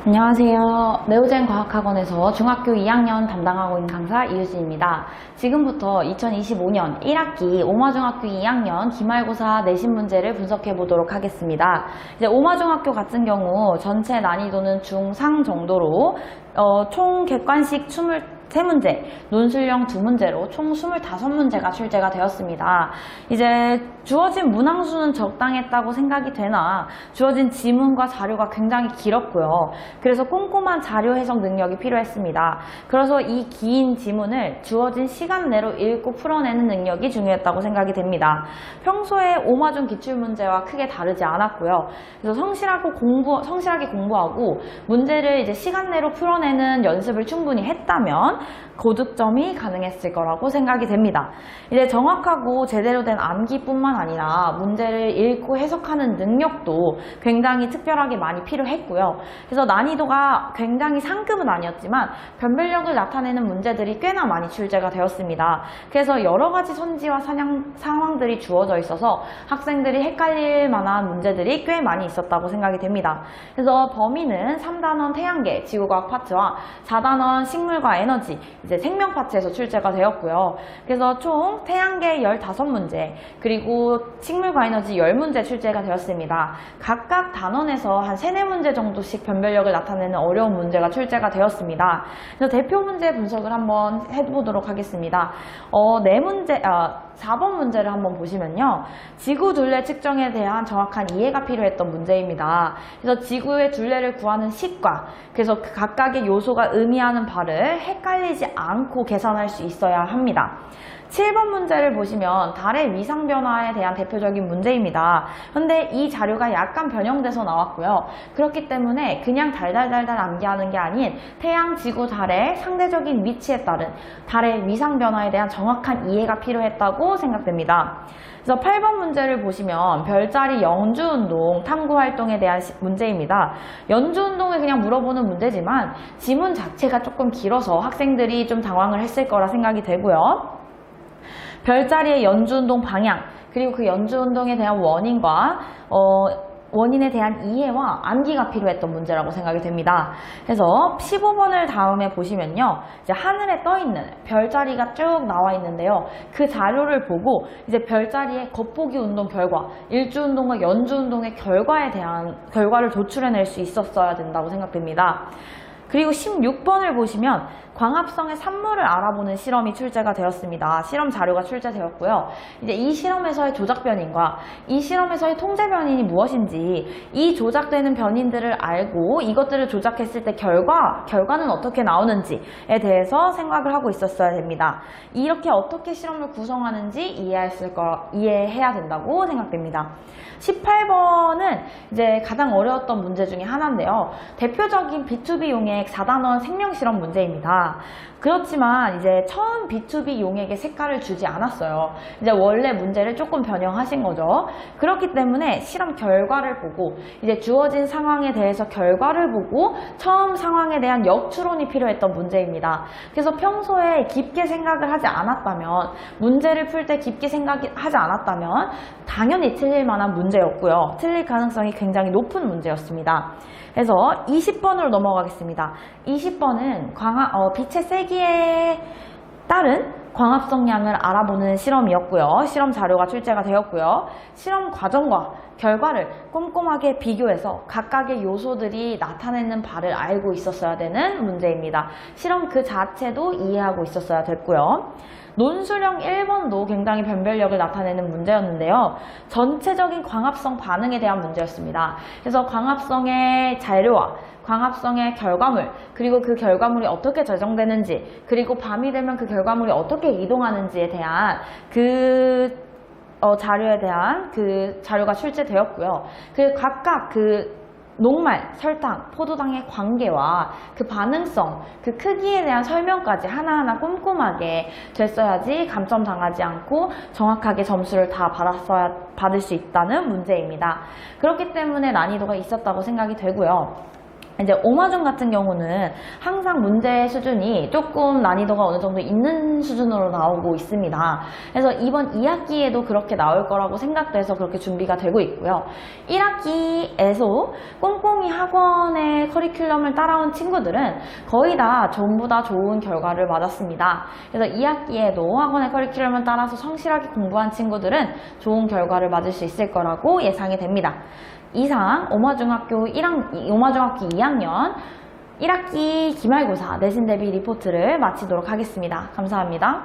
안녕하세요. 네오젠 과학학원에서 중학교 2학년 담당하고 있는 강사 이유진입니다. 지금부터 2025년 1학기 오마중학교 2학년 기말고사 내신 문제를 분석해 보도록 하겠습니다. 이제 오마중학교 같은 경우 전체 난이도는 중상 정도로 총 객관식 23문제, 논술형 2문제로 총 25문제가 출제가 되었습니다. 이제 주어진 문항수는 적당했다고 생각이 되나 주어진 지문과 자료가 굉장히 길었고요. 그래서 꼼꼼한 자료 해석 능력이 필요했습니다. 그래서 이 긴 지문을 주어진 시간 내로 읽고 풀어내는 능력이 중요했다고 생각이 됩니다. 평소에 오마중 기출문제와 크게 다르지 않았고요. 그래서 성실하게 공부하고 문제를 이제 시간 내로 풀어내는 연습을 충분히 했다면 고득점이 가능했을 거라고 생각이 됩니다. 이제 정확하고 제대로 된 암기뿐만 아니라 문제를 읽고 해석하는 능력도 굉장히 특별하게 많이 필요했고요. 그래서 난이도가 굉장히 상급은 아니었지만 변별력을 나타내는 문제들이 꽤나 많이 출제가 되었습니다. 그래서 여러 가지 선지와 상황들이 주어져 있어서 학생들이 헷갈릴 만한 문제들이 꽤 많이 있었다고 생각이 됩니다. 그래서 범위는 3단원 태양계, 지구과학 파트와 4단원 식물과 에너지, 이제 생명 파트에서 출제가 되었고요. 그래서 총 태양계 15문제, 그리고 식물과 에너지 10문제 출제가 되었습니다. 각각 단원에서 한 3, 4문제 정도씩 변별력을 나타내는 어려운 문제가 출제가 되었습니다. 그래서 대표 문제 분석을 한번 해보도록 하겠습니다. 4번 문제를 한번 보시면요. 지구 둘레 측정에 대한 정확한 이해가 필요했던 문제입니다. 그래서 지구의 둘레를 구하는 식과, 그래서 각각의 요소가 의미하는 바를 헷갈리지 않고 계산할 수 있어야 합니다. 7번 문제를 보시면 달의 위상 변화에 대한 대표적인 문제입니다. 그런데 이 자료가 약간 변형돼서 나왔고요. 그렇기 때문에 그냥 달달달달 암기하는 게 아닌 태양, 지구, 달의 상대적인 위치에 따른 달의 위상 변화에 대한 정확한 이해가 필요했다고 생각됩니다. 그래서 8번 문제를 보시면 별자리 연주운동 탐구활동에 대한 문제입니다. 연주운동을 그냥 물어보는 문제지만 지문 자체가 조금 길어서 학생들이 좀 당황을 했을 거라 생각이 되고요. 별자리의 연주운동 방향, 그리고 그 연주운동에 대한 원인에 대한 이해와 암기가 필요했던 문제라고 생각이 됩니다. 그래서 15번을 다음에 보시면요. 이제 하늘에 떠 있는 별자리가 쭉 나와 있는데요. 그 자료를 보고 이제 별자리의 겉보기 운동 결과, 일주운동과 연주운동의 결과를 도출해낼 수 있었어야 된다고 생각됩니다. 그리고 16번을 보시면 광합성의 산물을 알아보는 실험이 출제가 되었습니다. 실험 자료가 출제되었고요. 이제 이 실험에서의 조작 변인과 이 실험에서의 통제 변인이 무엇인지, 이 조작되는 변인들을 알고 이것들을 조작했을 때 결과는 어떻게 나오는지에 대해서 생각을 하고 있었어야 됩니다. 이렇게 어떻게 실험을 구성하는지 이해해야 된다고 생각됩니다. 18번은 이제 가장 어려웠던 문제 중에 하나인데요. 대표적인 B2B 용액 4단원 생명실험 문제입니다. 그렇지만 이제 처음 B2B 용액에 색깔을 주지 않았어요. 이제 원래 문제를 조금 변형하신 거죠. 그렇기 때문에 실험 결과를 보고 이제 주어진 상황에 대해서 결과를 보고 처음 상황에 대한 역추론이 필요했던 문제입니다. 그래서 평소에 깊게 생각을 하지 않았다면, 문제를 풀 때 깊게 생각하지 않았다면 당연히 틀릴 만한 문제였고요. 틀릴 가능성이 굉장히 높은 문제였습니다. 그래서 20번으로 넘어가겠습니다. 20번은 빛의 세기에 따른 광합성량을 알아보는 실험이었고요. 실험 자료가 출제가 되었고요. 실험 과정과 결과를 꼼꼼하게 비교해서 각각의 요소들이 나타내는 바를 알고 있었어야 되는 문제입니다. 실험 그 자체도 이해하고 있었어야 됐고요. 논술형 1번도 굉장히 변별력을 나타내는 문제였는데요. 전체적인 광합성 반응에 대한 문제였습니다. 그래서 광합성의 자료와 광합성의 결과물, 그리고 그 결과물이 어떻게 재정되는지, 그리고 밤이 되면 그 결과물이 어떻게 이동하는지에 대한 자료에 대한 자료가 출제되었고요. 각각 녹말, 설탕, 포도당의 관계와 그 반응성, 그 크기에 대한 설명까지 하나하나 꼼꼼하게 됐어야지 감점 당하지 않고 정확하게 점수를 다 받을 수 있다는 문제입니다. 그렇기 때문에 난이도가 있었다고 생각이 되고요. 이제 오마중 같은 경우는 항상 문제 수준이 조금 난이도가 어느 정도 있는 수준으로 나오고 있습니다. 그래서 이번 2학기에도 그렇게 나올 거라고 생각돼서 그렇게 준비가 되고 있고요. 1학기에서 꼼꼼히 학원의 커리큘럼을 따라온 친구들은 거의 다 전부 다 좋은 결과를 맞았습니다. 그래서 2학기에도 학원의 커리큘럼을 따라서 성실하게 공부한 친구들은 좋은 결과를 맞을 수 있을 거라고 예상이 됩니다. 이상 오마중학교 2학년 1학기 기말고사 내신 대비 리포트를 마치도록 하겠습니다. 감사합니다.